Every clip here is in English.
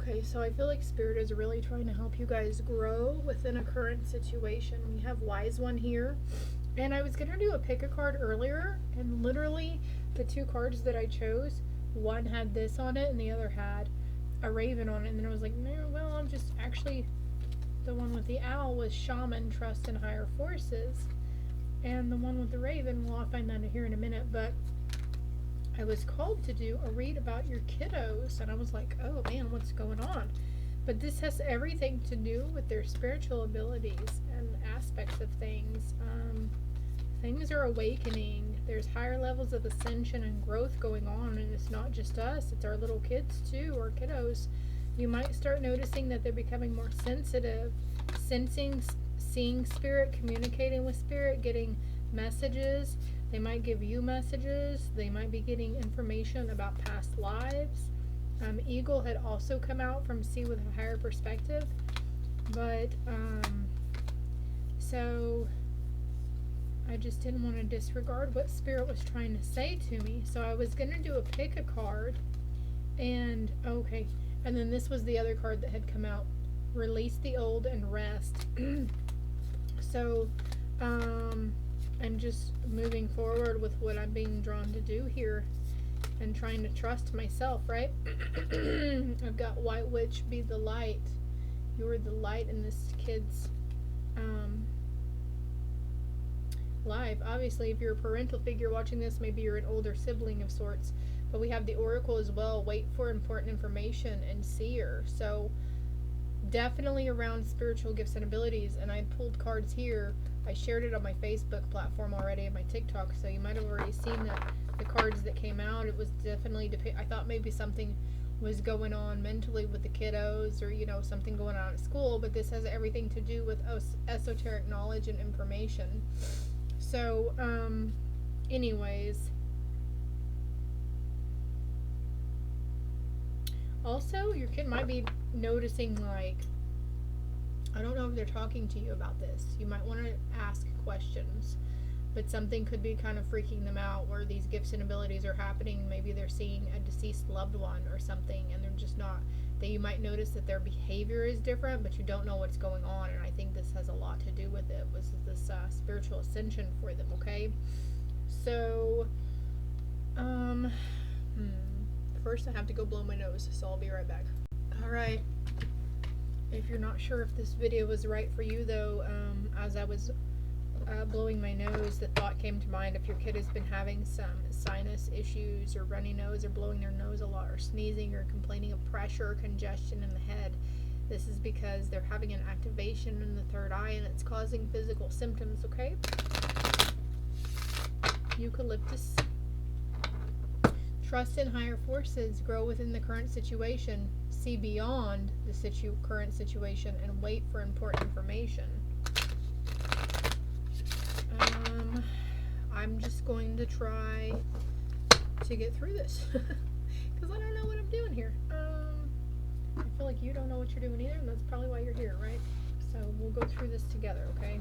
Okay, so I feel like Spirit is really trying to help you guys grow within a current situation. We have Wise One here. And I was going to do a pick a card earlier, and literally the two cards that I chose, one had this on it and the other had a raven on it. And then I was like, no, well, I'm just actually, the one with the owl was Shaman, Trust in Higher Forces. And the one with the raven, well, I'll find that here in a minute, but I was called to do a read about your kiddos, and I was like, oh man, what's going on? But this has everything to do with their spiritual abilities and aspects of things. Things are awakening. There's higher levels of ascension and growth going on, and it's not just us, it's our little kids too, or kiddos. You might start noticing that they're becoming more sensitive, sensing, seeing spirit, communicating with spirit, getting messages. They might give you messages. They might be getting information about past lives. Eagle had also come out from See with a Higher Perspective. But, so I just didn't want to disregard what Spirit was trying to say to me. So I was going to do a pick a card. And, okay. And then this was the other card that had come out. Release the old and rest. So, I'm just moving forward with what I'm being drawn to do here and trying to trust myself, right? I've got White Witch, be the light. You're the light in this kid's life. Obviously, if you're a parental figure watching this, maybe you're an older sibling of sorts. But we have the Oracle as well. Wait for important information and Seer. So definitely around spiritual gifts and abilities. And I pulled cards here. I shared it on my Facebook platform already and my TikTok, so you might have already seen the cards that came out. It was definitely, I thought maybe something was going on mentally with the kiddos, or, you know, something going on at school, but this has everything to do with esoteric knowledge and information. So, anyways. Also, your kid might be noticing, like, I don't know if they're talking to you about this. You might want to ask questions, but something could be kind of freaking them out where these gifts and abilities are happening. Maybe they're seeing a deceased loved one or something, and they're just not, that you might notice that their behavior is different, but you don't know what's going on. And I think this has a lot to do with it, was this spiritual ascension for them, okay? So, first I have to go blow my nose, so I'll be right back. Alright. If you're not sure if this video was right for you, though, as I was blowing my nose, the thought came to mind, if your kid has been having some sinus issues or runny nose or blowing their nose a lot or sneezing or complaining of pressure or congestion in the head, this is because they're having an activation in the third eye and it's causing physical symptoms, okay? Eucalyptus. Trust in higher forces, grow within the current situation, see beyond the current situation, and wait for important information. I'm just going to try to get through this because I don't know what I'm doing here. I feel like you don't know what you're doing either, and that's probably why you're here, right? So we'll go through this together, okay?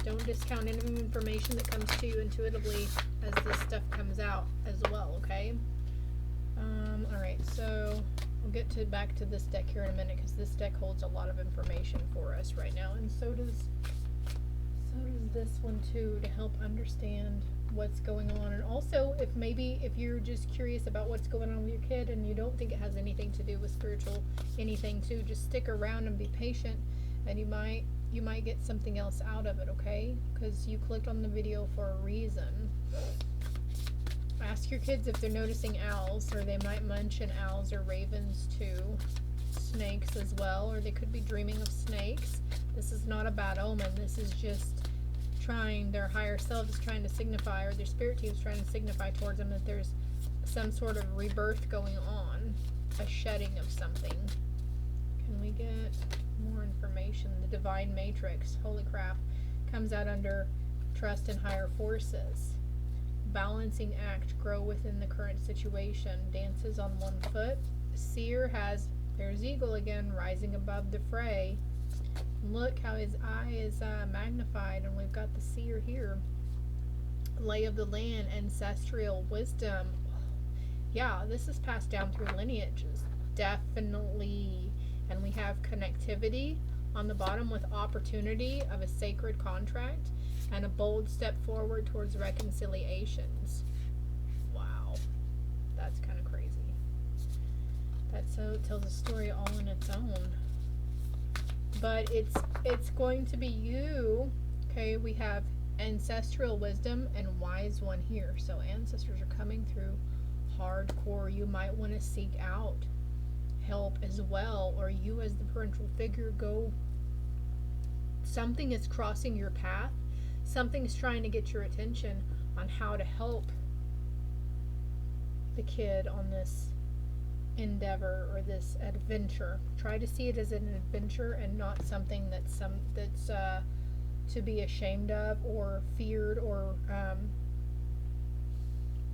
Don't discount any information that comes to you intuitively as this stuff comes out as well, okay? Alright, so we'll get back to this deck here in a minute, because this deck holds a lot of information for us right now, and so does this one too, to help understand what's going on. And also, if you're just curious about what's going on with your kid and you don't think it has anything to do with spiritual anything too, just stick around and be patient, and you might get something else out of it, okay? Because you clicked on the video for a reason. Ask your kids if they're noticing owls, or they might mention owls or ravens too. Snakes as well, or they could be dreaming of snakes. This is not a bad omen. This is just their higher self is trying to signify, or their spirit team is trying to signify towards them that there's some sort of rebirth going on, a shedding of something. Can we get more information? The Divine Matrix, holy crap, comes out under Trust in Higher Forces. Balancing act, grow within the current situation, dances on one foot. Seer there's Eagle again, rising above the fray. Look how his eye is magnified, and we've got the Seer here. Lay of the land, ancestral wisdom. Yeah, this is passed down through lineages. definitely, and we have connectivity on the bottom with opportunity of a sacred contract and a bold step forward towards reconciliations. Wow, that's kind of crazy. That so tells a story all on its own. But it's going to be you. Okay, we have ancestral wisdom and wise one here. So ancestors are coming through hardcore. You might want to seek out help as well, or you as the parental figure go. Something is crossing your path. Something's trying to get your attention on how to help the kid on this endeavor or this adventure. Try to see it as an adventure and not something that's to be ashamed of or feared or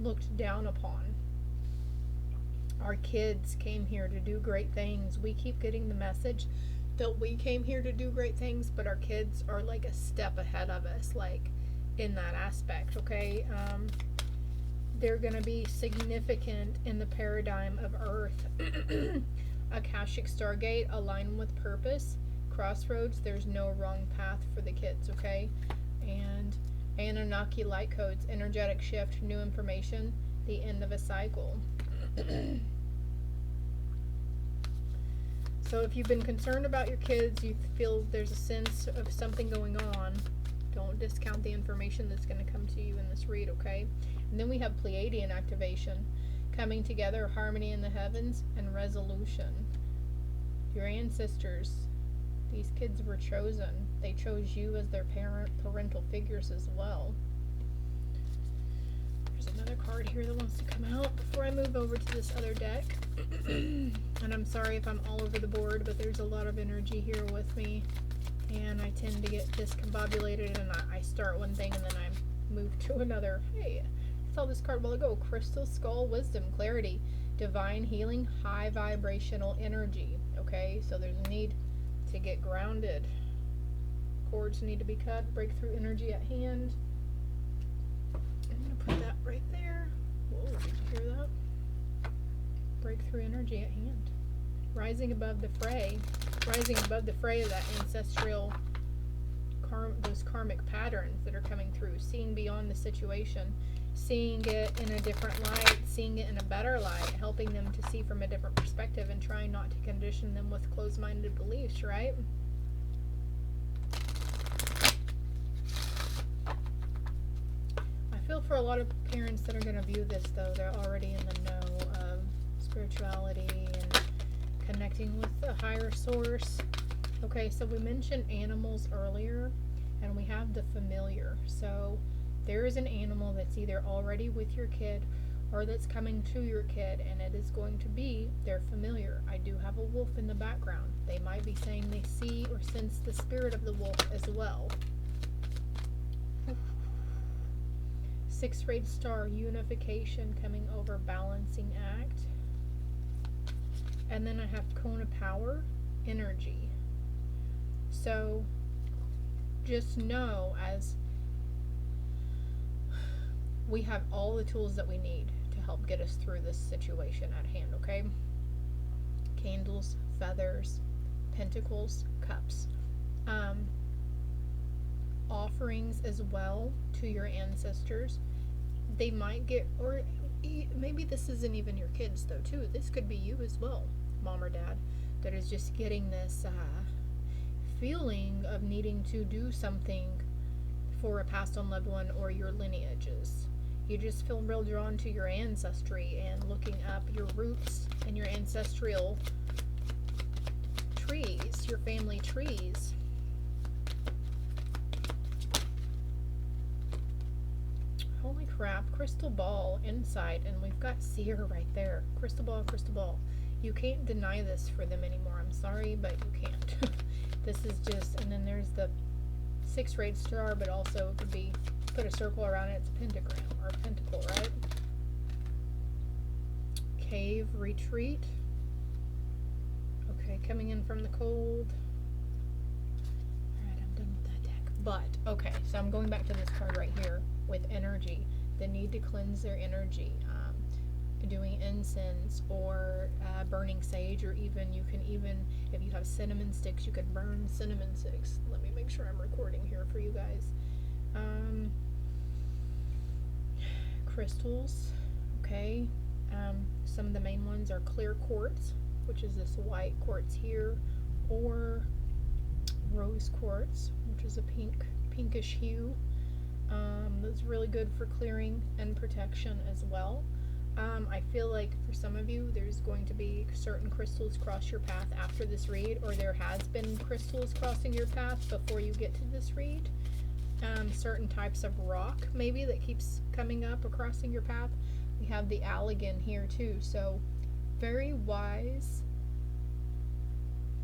looked down upon. Our kids came here to do great things. We keep getting the message that we came here to do great things, but our kids are like a step ahead of us, like in that aspect, okay? They're going to be significant in the paradigm of Earth. Akashic Stargate, aligned with purpose, crossroads, there's no wrong path for the kids, okay? And Anunnaki light codes, energetic shift, new information, the end of a cycle. So if you've been concerned about your kids, you feel there's a sense of something going on, don't discount the information that's going to come to you in this read, okay? And then we have Pleiadian activation, coming together, harmony in the heavens, and resolution. Your ancestors, these kids were chosen. They chose you as their parental figures as well. There's another card here that wants to come out before I move over to this other deck. And I'm sorry if I'm all over the board, but there's a lot of energy here with me. And I tend to get discombobulated, and I start one thing and then I move to another. Hey, I saw this card a while ago. Crystal Skull, wisdom, clarity, divine healing, high vibrational energy. Okay, so there's a need to get grounded. Cords need to be cut, breakthrough energy at hand. I'm going to put that right there. Whoa, did you hear that? Breakthrough energy at hand. Rising above the fray. Rising above the fray of that ancestral, those karmic patterns that are coming through. Seeing beyond the situation. Seeing it in a different light. Seeing it in a better light. Helping them to see from a different perspective and trying not to condition them with closed-minded beliefs, right? I feel for a lot of parents that are going to view this, though, they're already in the know of spirituality and connecting with a higher source. Okay, so we mentioned animals earlier, and we have the familiar. So there is an animal that's either already with your kid or that's coming to your kid, and it is going to be their familiar. I do have a wolf in the background. They might be saying they see or sense the spirit of the wolf as well. Six-rayed star, unification coming over, balancing act. And then I have cone of power, energy. So just know, as we have all the tools that we need to help get us through this situation at hand, okay? Candles, feathers, pentacles, cups. Offerings as well to your ancestors. They might get, or maybe this isn't even your kids though too. This could be you as well, mom or dad, that is just getting this feeling of needing to do something for a passed on loved one or your lineages. You just feel real drawn to your ancestry and looking up your roots and your ancestral trees, your family trees. Holy crap, crystal ball, insight, and we've got seer right there. Crystal ball, crystal ball. You can't deny this for them anymore. I'm sorry, but you can't. This is just, and then there's the six-rayed star, but also it could be, put a circle around it, it's a pentagram, or a pentacle, right? Cave, retreat. Okay, coming in from the cold. Alright, I'm done with that deck. But, okay, so I'm going back to this card right here with energy. The need to cleanse their energy. doing incense or burning sage, or even you can even, if you have cinnamon sticks, you could burn cinnamon sticks. Let me make sure I'm recording here for you guys. Crystals, okay. Some of the main ones are clear quartz, which is this white quartz here, or rose quartz, which is a pinkish hue. That's really good for clearing and protection as well. I feel like for some of you, there's going to be certain crystals cross your path after this read, or there has been crystals crossing your path before you get to this read. Certain types of rock, maybe, that keeps coming up or crossing your path. We have the allegan here too, so very wise.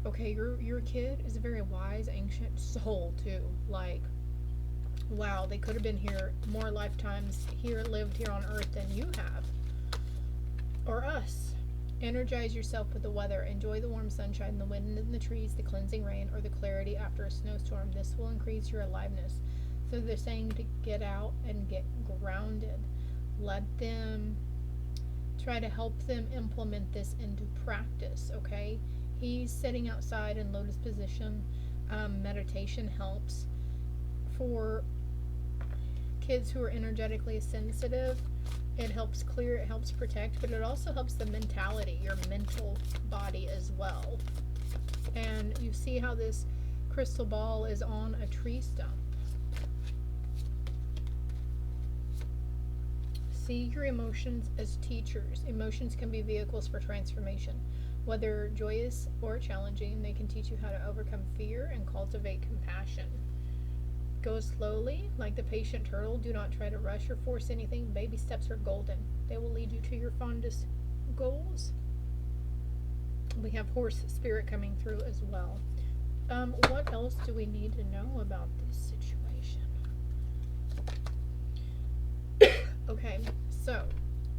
Okay, your kid is a very wise, ancient soul too. Like, wow, they could have been here more lifetimes, lived here on earth than you have. Or us. Energize yourself with the weather. Enjoy the warm sunshine, the wind in the trees, the cleansing rain, or the clarity after a snowstorm. This will increase your aliveness. So they're saying to get out and get grounded. Let them try to help them implement this into practice, okay? He's sitting outside in lotus position. Meditation helps. For kids who are energetically sensitive, it helps clear, it helps protect, but it also helps the mentality, your mental body as well. And you see how this crystal ball is on a tree stump. See your emotions as teachers. Emotions can be vehicles for transformation. Whether joyous or challenging, they can teach you how to overcome fear and cultivate compassion. Go slowly, like the patient turtle. Do not try to rush or force anything. Baby steps are golden. They will lead you to your fondest goals. We have horse spirit coming through as well. What else do we need to know about this situation? Okay, so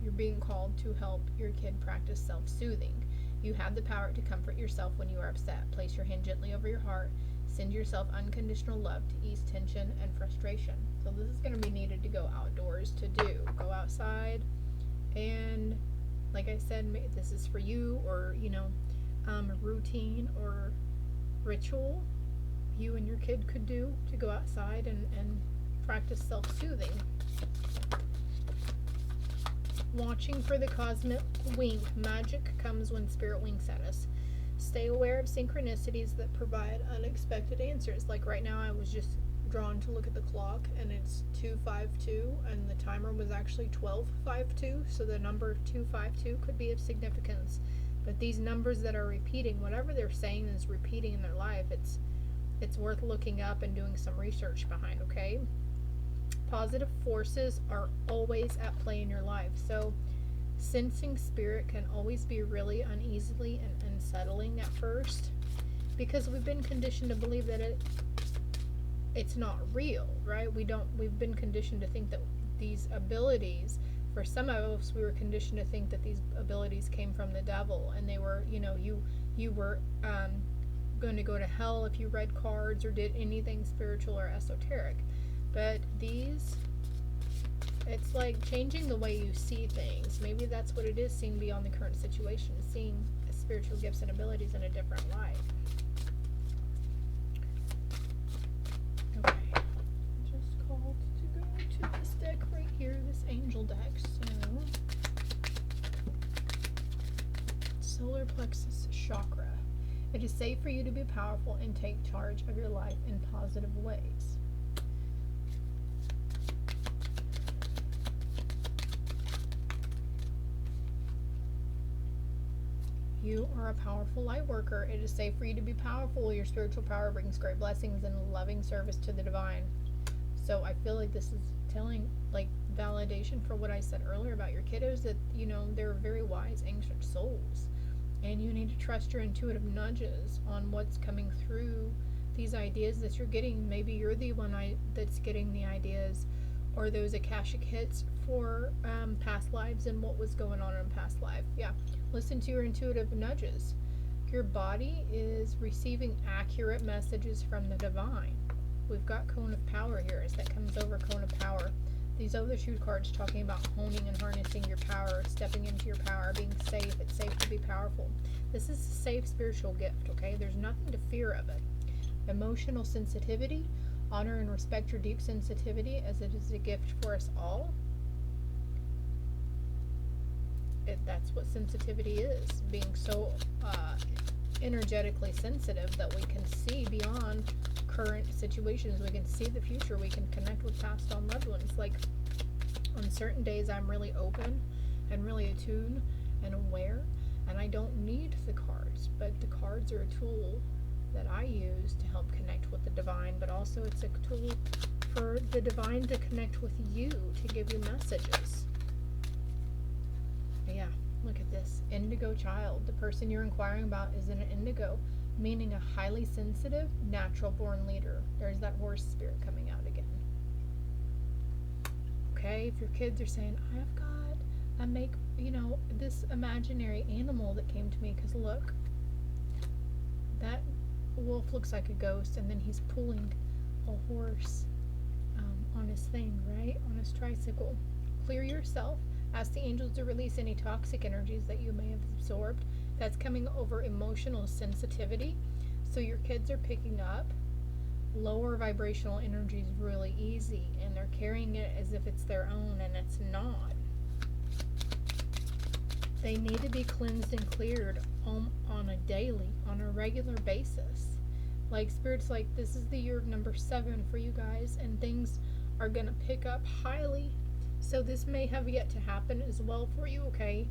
you're being called to help your kid practice self-soothing. You have the power to comfort yourself when you are upset. Place your hand gently over your heart. Send yourself unconditional love to ease tension and frustration. So this is going to be needed to go outdoors to do. Go outside, and like I said, this is for you, or routine or ritual you and your kid could do to go outside and practice self-soothing. Watching for the cosmic wink. Magic comes when spirit winks at us. Stay aware of synchronicities that provide unexpected answers. Like right now, I was just drawn to look at the clock, and it's 2:52, and the timer was actually 12:52, so the number 252 could be of significance. But these numbers that are repeating, whatever they're saying is repeating in their life, it's worth looking up and doing some research behind, okay? Positive forces are always at play in your life, so sensing spirit can always be really uneasily and unsettling at first, because we've been conditioned to believe that it's not real, right? We've been conditioned to think that these abilities, for some of us, we were conditioned to think that these abilities came from the devil, and they were, you were going to go to hell if you read cards or did anything spiritual or esoteric. But it's like changing the way you see things. Maybe that's what it is, seeing beyond the current situation, seeing spiritual gifts and abilities in a different light. Okay, just called to go to this deck right here, this angel deck. So, solar plexus chakra. It is safe for you to be powerful and take charge of your life in positive ways. You are a powerful light worker. It is safe for you to be powerful. Your spiritual power brings great blessings and loving service to the divine. So I feel like this is telling, like, validation for what I said earlier about your kiddos, that, they're very wise, ancient souls. And you need to trust your intuitive nudges on what's coming through these ideas that you're getting. Maybe you're the one that's getting the ideas, or those Akashic hits for past lives and what was going on in past life. Yeah. Listen to your intuitive nudges. Your body is receiving accurate messages from the divine. We've got cone of power here, as that comes over cone of power. These other two cards talking about honing and harnessing your power, stepping into your power, being safe. It's safe to be powerful. This is a safe spiritual gift, okay? There's nothing to fear of it. Emotional sensitivity. Honor and respect your deep sensitivity, as it is a gift for us all. That's what sensitivity is. Being so energetically sensitive that we can see beyond current situations. We can see the future. We can connect with past on loved ones. Like, on certain days I'm really open and really attuned and aware, and I don't need the cards, but the cards are a tool that I use to help connect with the divine, but also it's a tool for the divine to connect with you, to give you messages. But yeah, look at this. Indigo child. The person you're inquiring about is an indigo, meaning a highly sensitive, natural born leader. There's that horse spirit coming out again. Okay, if your kids are saying, I've got this imaginary animal that came to me, because look, that wolf looks like a ghost, and then he's pulling a horse on his thing, right? On his tricycle. Clear yourself. Ask the angels to release any toxic energies that you may have absorbed. That's coming over emotional sensitivity. So your kids are picking up lower vibrational energies really easy, and they're carrying it as if it's their own, and it's not. They need to be cleansed and cleared on a regular basis. Like, Spirit's like, this is the year of number 7 for you guys, and things are going to pick up highly. So this may have yet to happen as well for you, okay?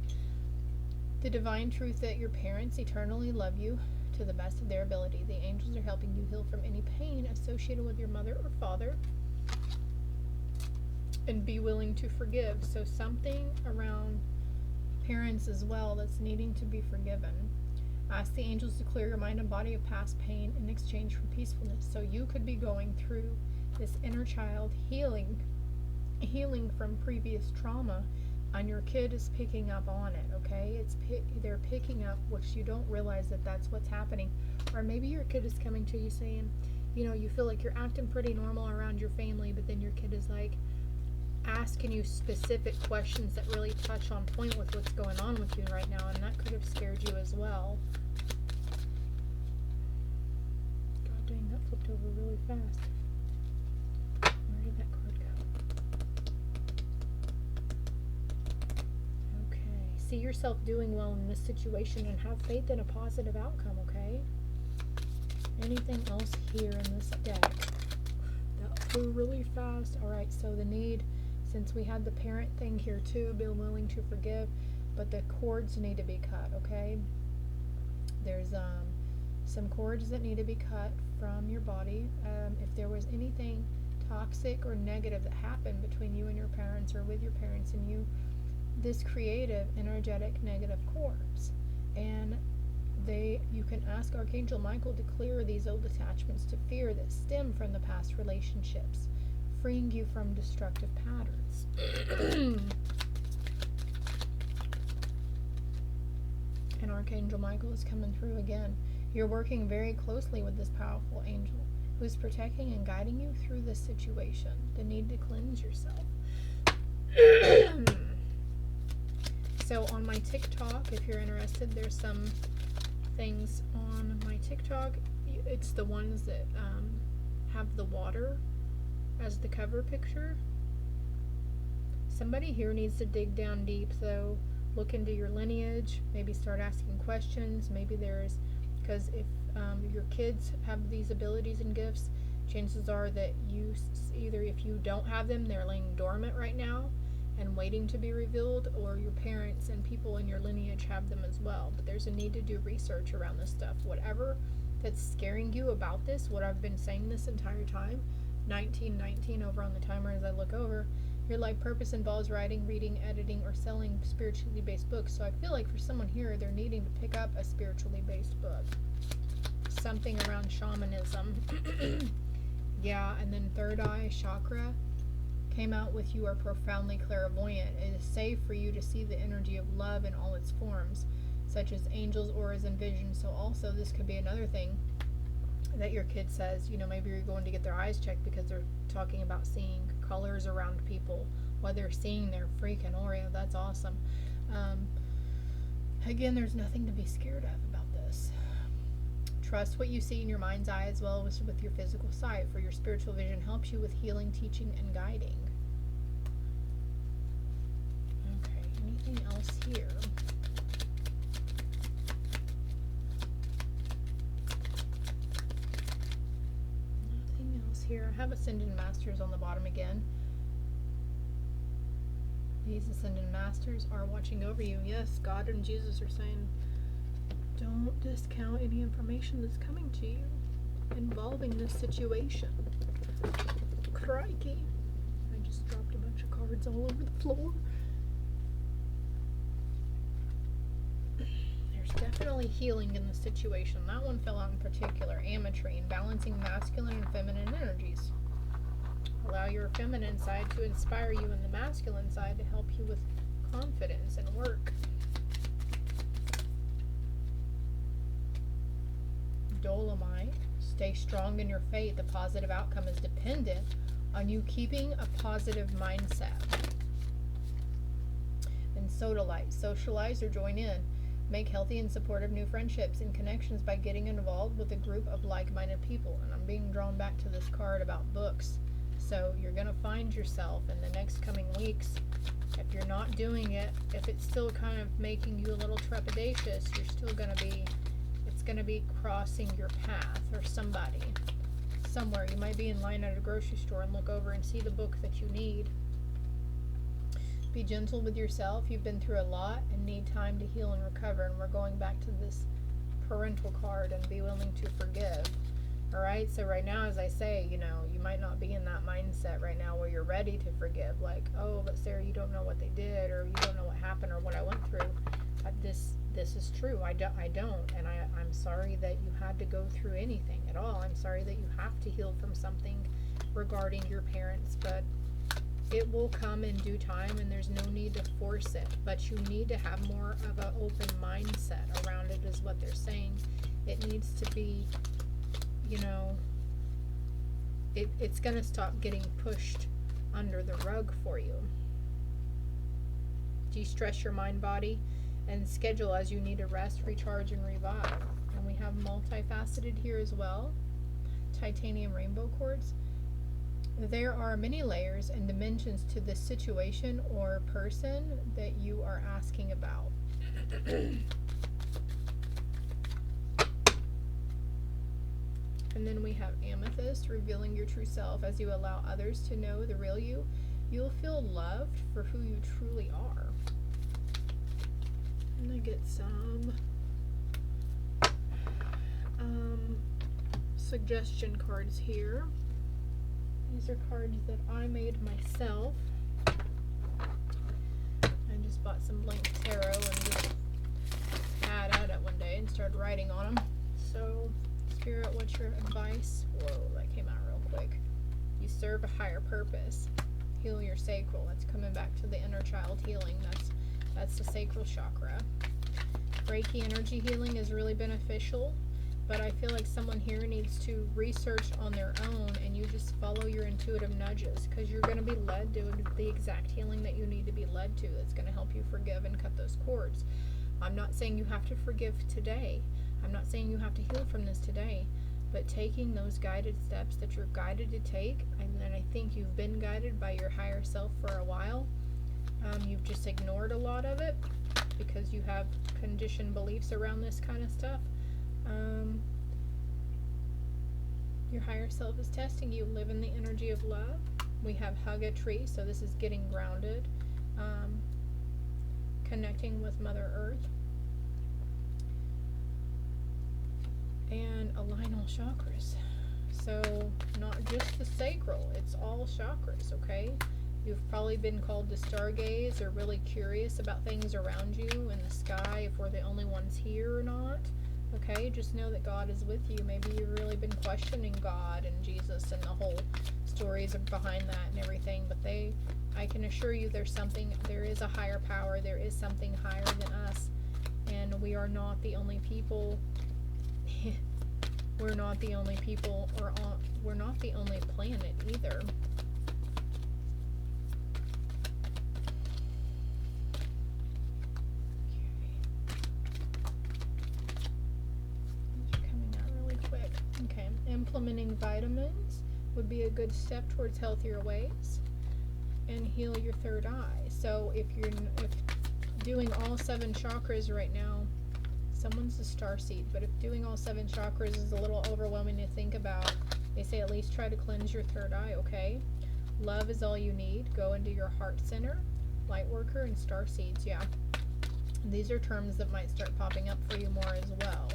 The divine truth that your parents eternally love you to the best of their ability. The angels are helping you heal from any pain associated with your mother or father, and be willing to forgive. So something around parents as well that's needing to be forgiven. Ask the angels to clear your mind and body of past pain in exchange for peacefulness. So you could be going through this inner child healing from previous trauma, and your kid is picking up on it, okay? They're picking up, which you don't realize that's what's happening. Or maybe your kid is coming to you saying, you feel like you're acting pretty normal around your family, but then your kid is like asking you specific questions that really touch on point with what's going on with you right now, and that could have scared you as well. God dang, that flipped over really fast. Where did that card go? Okay, see yourself doing well in this situation and have faith in a positive outcome, okay? Anything else here in this deck? That flew really fast. Alright, so the need, since we had the parent thing here too, be willing to forgive, but the cords need to be cut, okay? There's some cords that need to be cut from your body. If there was anything toxic or negative that happened between you and your parents, or with your parents and you, this creative, energetic, negative cords. And you can ask Archangel Michael to clear these old attachments to fear that stem from the past relationships, freeing you from destructive patterns. And Archangel Michael is coming through again. You're working very closely with this powerful angel who is protecting and guiding you through this situation. The need to cleanse yourself. So on my TikTok, if you're interested, there's some things on my TikTok. It's the ones that have the water as the cover picture. Somebody here needs to dig down deep, though. Look into your lineage, maybe start asking questions. Maybe because if your kids have these abilities and gifts, chances are that either if you don't have them, they're laying dormant right now and waiting to be revealed, or your parents and people in your lineage have them as well. But there's a need to do research around this stuff. Whatever that's scaring you about this, what I've been saying this entire time, 1919 over on the timer as I look over, your life purpose involves writing, reading, editing, or selling spiritually based books. So I feel like for someone here, they're needing to pick up a spiritually based book. Something around shamanism. Yeah, and then third eye chakra came out with you are profoundly clairvoyant. It is safe for you to see the energy of love in all its forms, such as angels, auras, and visions. So also this could be another thing that your kid says, maybe you're going to get their eyes checked because they're talking about seeing colors around people what they're seeing their freaking aura. That's awesome. Again, there's nothing to be scared of about this. Trust what you see in your mind's eye as well as with your physical sight, for your spiritual vision helps you with healing, teaching, and guiding. Okay, anything else here? Nothing else here. I have Ascended Masters on the bottom again. These Ascended Masters are watching over you. Yes, God and Jesus are saying, don't discount any information that's coming to you involving this situation. Crikey. I just dropped a bunch of cards all over the floor. There's definitely healing in the situation. That one fell out in particular. Ametrine, balancing masculine and feminine energies. Allow your feminine side to inspire you and the masculine side to help you with confidence and work. Dolomite, stay strong in your faith. The positive outcome is dependent on you keeping a positive mindset. And Sodalite, socialize or join in. Make healthy and supportive new friendships and connections by getting involved with a group of like-minded people. And I'm being drawn back to this card about books. So you're going to find yourself in the next coming weeks, if you're not doing it, if it's still kind of making you a little trepidatious, you're still going to be, it's going to be crossing your path, or somebody, somewhere. You might be in line at a grocery store and look over and see the book that you need. Be gentle with yourself. You've been through a lot and need time to heal and recover. And we're going back to this parental card, and be willing to forgive. Alright, so right now, as I say, you know, you might not be in that mindset right now where you're ready to forgive. Like, oh, but Sarah, you don't know what they did, or you don't know what happened, or what I went through. This is true. I don't, and I'm sorry that you had to go through anything at all. I'm sorry that you have to heal from something regarding your parents, but it will come in due time, and there's no need to force it. But you need to have more of an open mindset around it, is what they're saying. It needs to be, you know, it's going to stop getting pushed under the rug for you. De-stress your mind, body, and schedule as you need to rest, recharge, and revive. And we have multifaceted here as well. Titanium rainbow quartz. There are many layers and dimensions to this situation or person that you are asking about. And then we have amethyst, revealing your true self. As you allow others to know the real you, you'll feel loved for who you truly are. And I get some suggestion cards here. These are cards that I made myself. I just bought some blank tarot and just had at it one day and started writing on them. So, Spirit, what's your advice? Whoa, that came out real quick. You serve a higher purpose. Heal your sacral. That's coming back to the inner child healing. That's the sacral chakra. Reiki energy healing is really beneficial, but I feel like someone here needs to research on their own, and you just follow your intuitive nudges, because you're going to be led to the exact healing that you need to be led to, that's going to help you forgive and cut those cords. I'm not saying you have to forgive today. I'm not saying you have to heal from this today, but taking those guided steps that you're guided to take, and then I think you've been guided by your higher self for a while. You've just ignored a lot of it because you have conditioned beliefs around this kind of stuff. Your higher self is testing you. Live in the energy of love. We have hug a tree, so this is getting grounded, connecting with Mother Earth, and align all chakras. So not just the sacral, it's all chakras, okay? You've probably been called to stargaze, or really curious about things around you in the sky, if we're the only ones here or not. Okay, just know that God is with you. Maybe you've really been questioning God and Jesus and the whole stories behind that and everything, but I can assure you there is a higher power, there is something higher than us, and we are not the only people. We're not the only people, we're not the only planet either. Implementing vitamins would be a good step towards healthier ways. And heal your third eye. So if doing all 7 chakras right now, someone's a starseed, but if doing all 7 chakras is a little overwhelming to think about, they say at least try to cleanse your third eye, okay? Love is all you need. Go into your heart center, light worker, and star seeds. Yeah. These are terms that might start popping up for you more as well.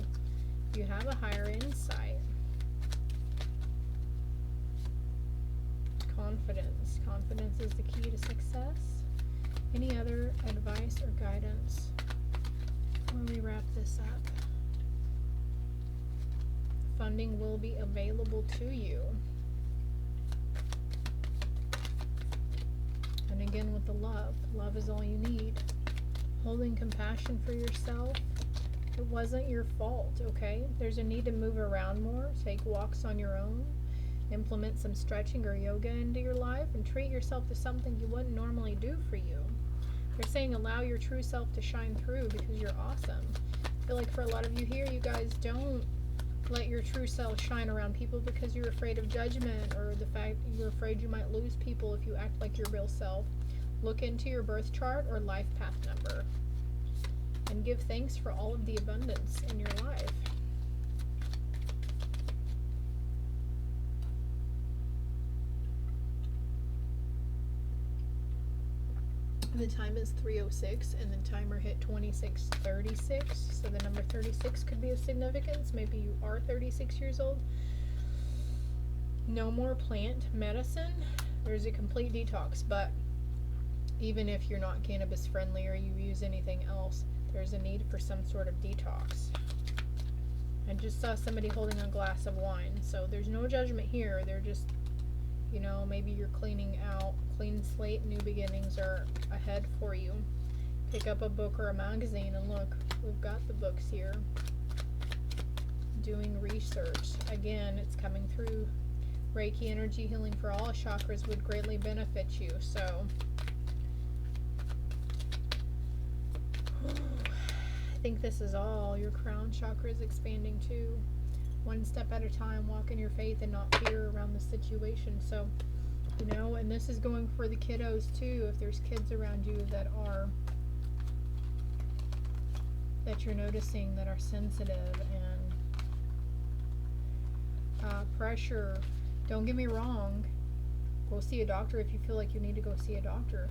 You have a higher insight. Confidence. Confidence is the key to success. Any other advice or guidance before we wrap this up? Funding will be available to you. And again with the love. Love is all you need. Holding compassion for yourself. It wasn't your fault, okay? There's a need to move around more. Take walks on your own. Implement some stretching or yoga into your life and treat yourself to something you wouldn't normally do for you. They're saying allow your true self to shine through because you're awesome. I feel like for a lot of you here, you guys don't let your true self shine around people because you're afraid of judgment or the fact you're afraid you might lose people if you act like your real self. Look into your birth chart or life path number and give thanks for all of the abundance in your life. The time is 3:06 and the timer hit 26:36, so the number 36 could be of significance. Maybe you are 36 years old. No more plant medicine. There's a complete detox, but even if you're not cannabis friendly or you use anything else, there's a need for some sort of detox. I just saw somebody holding a glass of wine, so there's no judgment here. They're just, you know, maybe you're cleaning out. Clean slate, new beginnings are ahead for you. Pick up a book or a magazine and look, we've got the books here. Doing research. Again, it's coming through. Reiki energy healing for all chakras would greatly benefit you. So, I think this is all. Your crown chakra is expanding too. One step at a time, walk in your faith and not fear around the situation. So, you know, and this is going for the kiddos too. If there's kids around you that you're noticing that are sensitive and pressure, don't get me wrong, go see a doctor if you feel like you need to go see a doctor.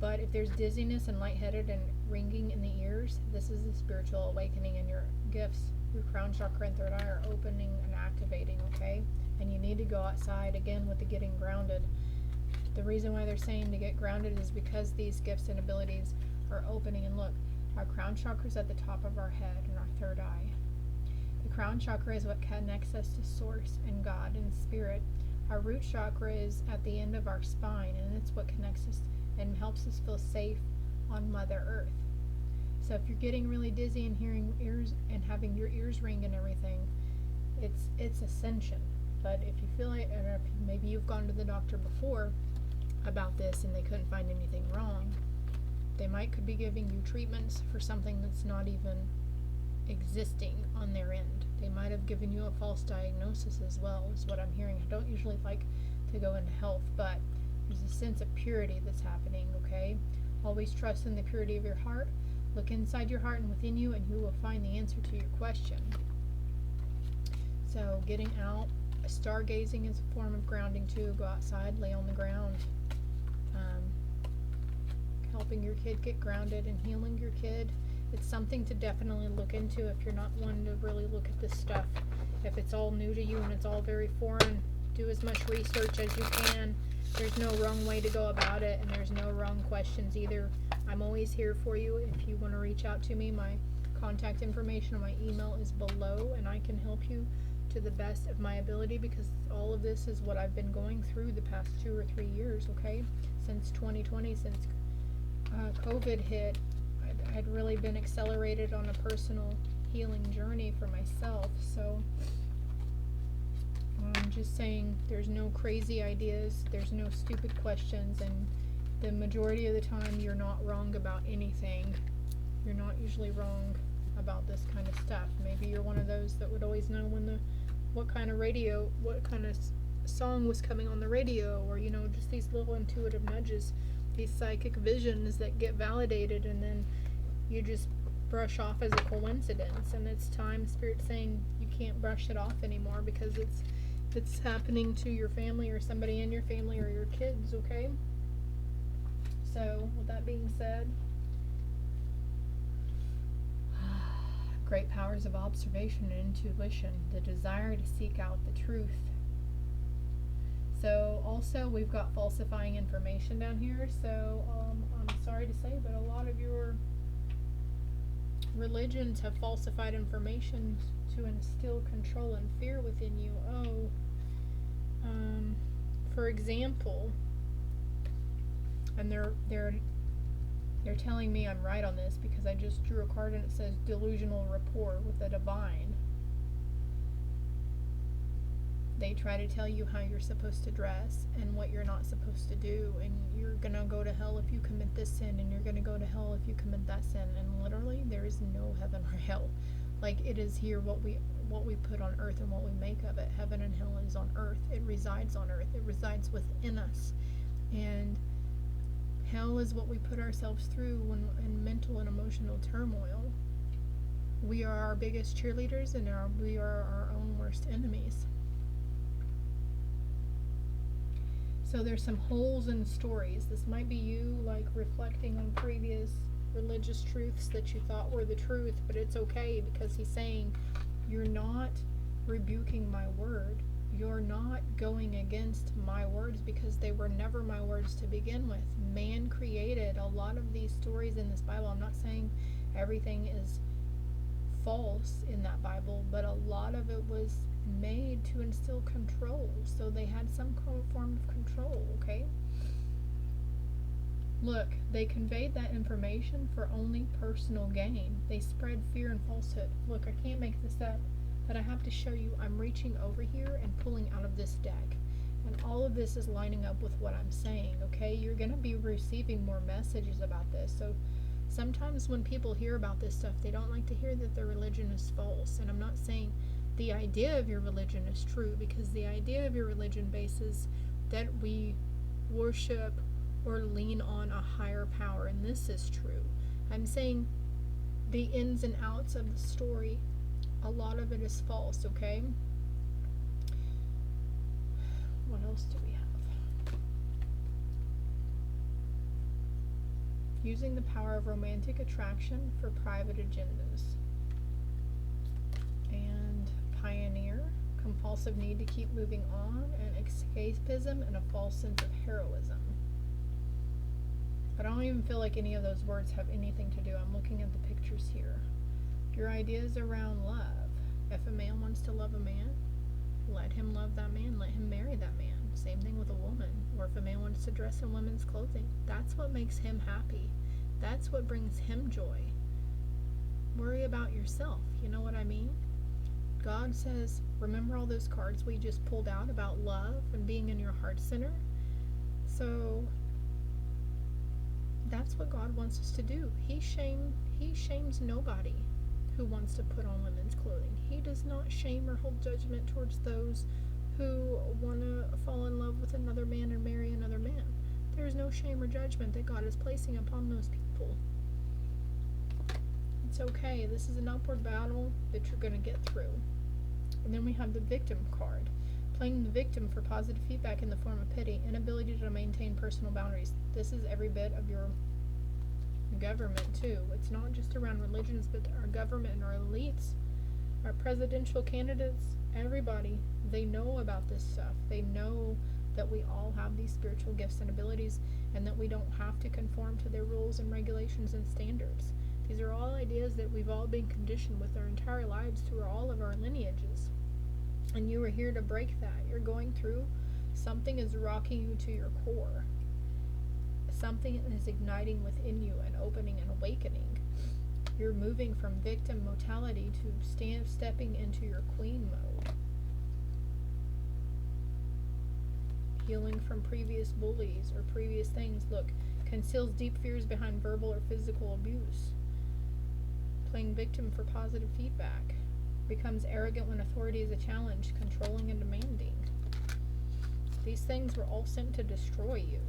But if there's dizziness and lightheaded and ringing in the ears, this is a spiritual awakening, and your gifts, your crown chakra and third eye are opening and activating, okay? And you need to go outside again with the getting grounded. The reason why they're saying to get grounded is because these gifts and abilities are opening. And look, our crown chakra is at the top of our head and our third eye. The crown chakra is what connects us to source and God and spirit. Our root chakra is at the end of our spine, and it's what connects us and helps us feel safe on Mother Earth. So if you're getting really dizzy and hearing ears and having your ears ring and everything, it's ascension. But if you feel like, or if maybe you've gone to the doctor before about this and they couldn't find anything wrong, they could be giving you treatments for something that's not even existing on their end. They might have given you a false diagnosis as well, is what I'm hearing. I don't usually like to go into health, but there's a sense of purity that's happening, okay? Always trust in the purity of your heart. Look inside your heart and within you, and you will find the answer to your question. So getting out, stargazing is a form of grounding too. Go outside, lay on the ground. Helping your kid get grounded and healing your kid. It's something to definitely look into if you're not one to really look at this stuff. If it's all new to you and it's all very foreign, do as much research as you can. There's no wrong way to go about it, and there's no wrong questions either. I'm always here for you. If you want to reach out to me, my contact information on my email is below, and I can help you to the best of my ability, because all of this is what I've been going through the past 2 or 3 years, okay? Since 2020, since COVID hit, I'd really been accelerated on a personal healing journey for myself. So I'm just saying, there's no crazy ideas, there's no stupid questions, and the majority of the time you're not wrong about anything. You're not usually wrong about this kind of stuff. Maybe you're one of those that would always know when the what kind of song was coming on the radio, or just these little intuitive nudges, these psychic visions that get validated, and then you just brush off as a coincidence. And it's time Spirit saying you can't brush it off anymore, because it's happening to your family or somebody in your family or your kids. Okay, so with that being said, great powers of observation and intuition, the desire to seek out the truth. So also we've got falsifying information down here. So I'm sorry to say, but a lot of your religions have falsified information to instill control and fear within you. For example, and they're telling me I'm right on this, because I just drew a card and it says delusional rapport with the divine. They try to tell you how you're supposed to dress and what you're not supposed to do, and you're gonna go to hell if you commit this sin, and you're gonna go to hell if you commit that sin. And literally there is no heaven or hell. Like, it is here what we put on earth and what we make of it. Heaven and hell is on earth. It resides on earth. It resides within us. And hell is what we put ourselves through when in mental and emotional turmoil. We are our biggest cheerleaders, and we are our own worst enemies. So there's some holes in stories. This might be you, like, reflecting on previous religious truths that you thought were the truth, but it's okay, because he's saying you're not rebuking my word. You're not going against my words, because they were never my words to begin with. Man created a lot of these stories in this Bible. I'm not saying everything is false in that Bible, but a lot of it was made to instill control. So they had some form of control, okay? Look, they conveyed that information for only personal gain. They spread fear and falsehood. Look, I can't make this up, but I have to show you. I'm reaching over here and pulling out of this deck, and all of this is lining up with what I'm saying, okay? You're going to be receiving more messages about this. So sometimes when people hear about this stuff, they don't like to hear that their religion is false. And I'm not saying the idea of your religion is true, because the idea of your religion bases that we worship or lean on a higher power, and this is true. I'm saying the ins and outs of the story, a lot of it is false, okay? What else do we have? Using the power of romantic attraction for private agendas. And pioneer, compulsive need to keep moving on, and escapism, and a false sense of heroism. But I don't even feel like any of those words have anything to do. I'm looking at the pictures here. Your ideas around love. If a man wants to love a man, let him love that man. Let him marry that man. Same thing with a woman. Or if a man wants to dress in women's clothing, that's what makes him happy. That's what brings him joy. Worry about yourself. You know what I mean? God says, remember all those cards we just pulled out about love and being in your heart center? So that's what God wants us to do. He shames nobody who wants to put on women's clothing. He does not shame or hold judgment towards those who want to fall in love with another man and marry another man. There is no shame or judgment that God is placing upon those people. It's okay. This is an upward battle that you're going to get through. And then we have the victim card. Playing the victim for positive feedback in the form of pity, inability to maintain personal boundaries. This is every bit of your government too. It's not just around religions, but our government and our elites, our presidential candidates, everybody, they know about this stuff. They know that we all have these spiritual gifts and abilities, and that we don't have to conform to their rules and regulations and standards. These are all ideas that we've all been conditioned with our entire lives through all of our lineages. And you are here to break that. You're going through, something is rocking you to your core. Something is igniting within you and opening and awakening. You're moving from victim mentality to stepping into your queen mode. Healing from previous bullies or previous things. Look, conceals deep fears behind verbal or physical abuse. Playing victim for positive feedback. becomes arrogant when authority is a challenge, controlling and demanding. These things were all sent to destroy you,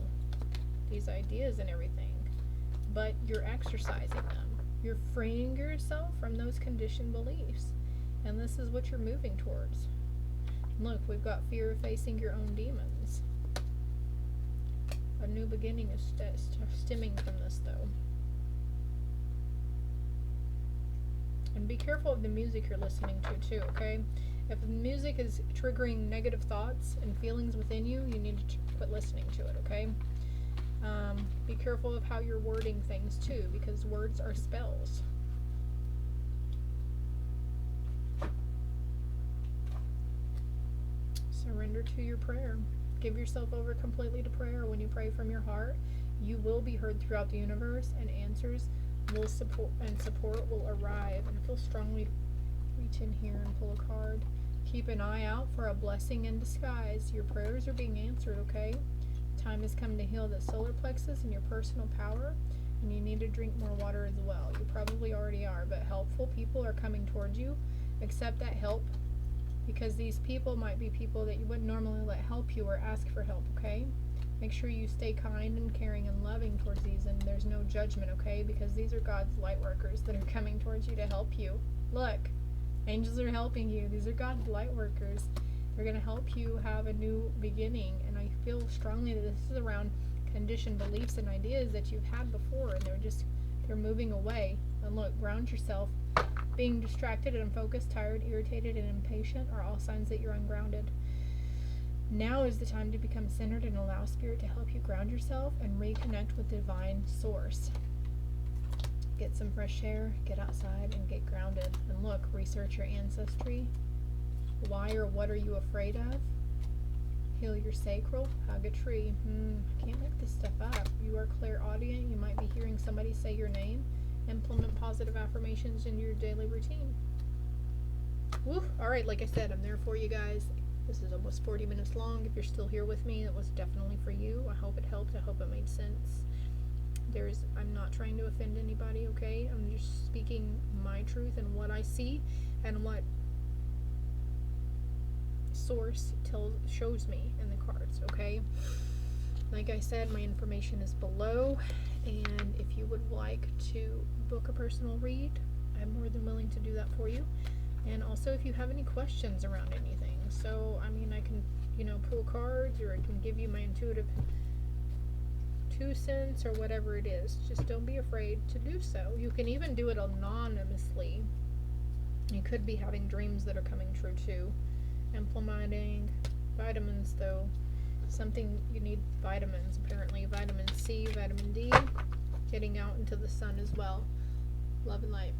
these ideas and everything, but you're exercising them. You're freeing yourself from those conditioned beliefs, and this is what you're moving towards. Look, we've got fear of facing your own demons. A new beginning is stemming from this, though. And be careful of the music you're listening to, too, okay? If the music is triggering negative thoughts and feelings within you, you need to quit listening to it, okay? Be careful of how you're wording things, too, because words are spells. Surrender to your prayer. Give yourself over completely to prayer. When you pray from your heart, you will be heard throughout the universe, and answers will support will arrive. And I feel strongly reach in here and pull a card. Keep an eye out for a blessing in disguise. Your prayers are being answered, okay? Time has come to heal the solar plexus and your personal power, and you need to drink more water as well. You probably already are, but helpful people are coming towards you. Accept that help, because these people might be people that you wouldn't normally let help you or ask for help, okay? Make sure you stay kind and caring and loving towards these, and there's no judgment, okay? Because these are God's light workers that are coming towards you to help you. Look, angels are helping you. These are God's light workers. They're going to help you have a new beginning, and I feel strongly that this is around conditioned beliefs and ideas that you've had before, and they're moving away. And look, ground yourself. Being distracted and unfocused, tired, irritated, and impatient are all signs that you're ungrounded. Now is the time to become centered and allow Spirit to help you ground yourself and reconnect with divine source. Get some fresh air, get outside, and get grounded. And look, research your ancestry. Why or what are you afraid of? Heal your sacral. Hug a tree. I can't make this stuff up. You are clairaudient. You might be hearing somebody say your name. Implement positive affirmations in your daily routine. Woo! Alright, like I said, I'm there for you guys. This is almost 40 minutes long. If you're still here with me, that was definitely for you. I hope it helped. I hope it made sense. I'm not trying to offend anybody, okay? I'm just speaking my truth and what I see and what source shows me in the cards, okay? Like I said, my information is below, and if you would like to book a personal read, I'm more than willing to do that for you. And also, if you have any questions around anything, so I mean, I can, pull cards, or I can give you my intuitive 2 cents or whatever it is. Just don't be afraid to do so. You can even do it anonymously. You could be having dreams that are coming true too. Implementing vitamins, though, something you need vitamins, apparently vitamin C, vitamin D, getting out into the sun as well. Love and light.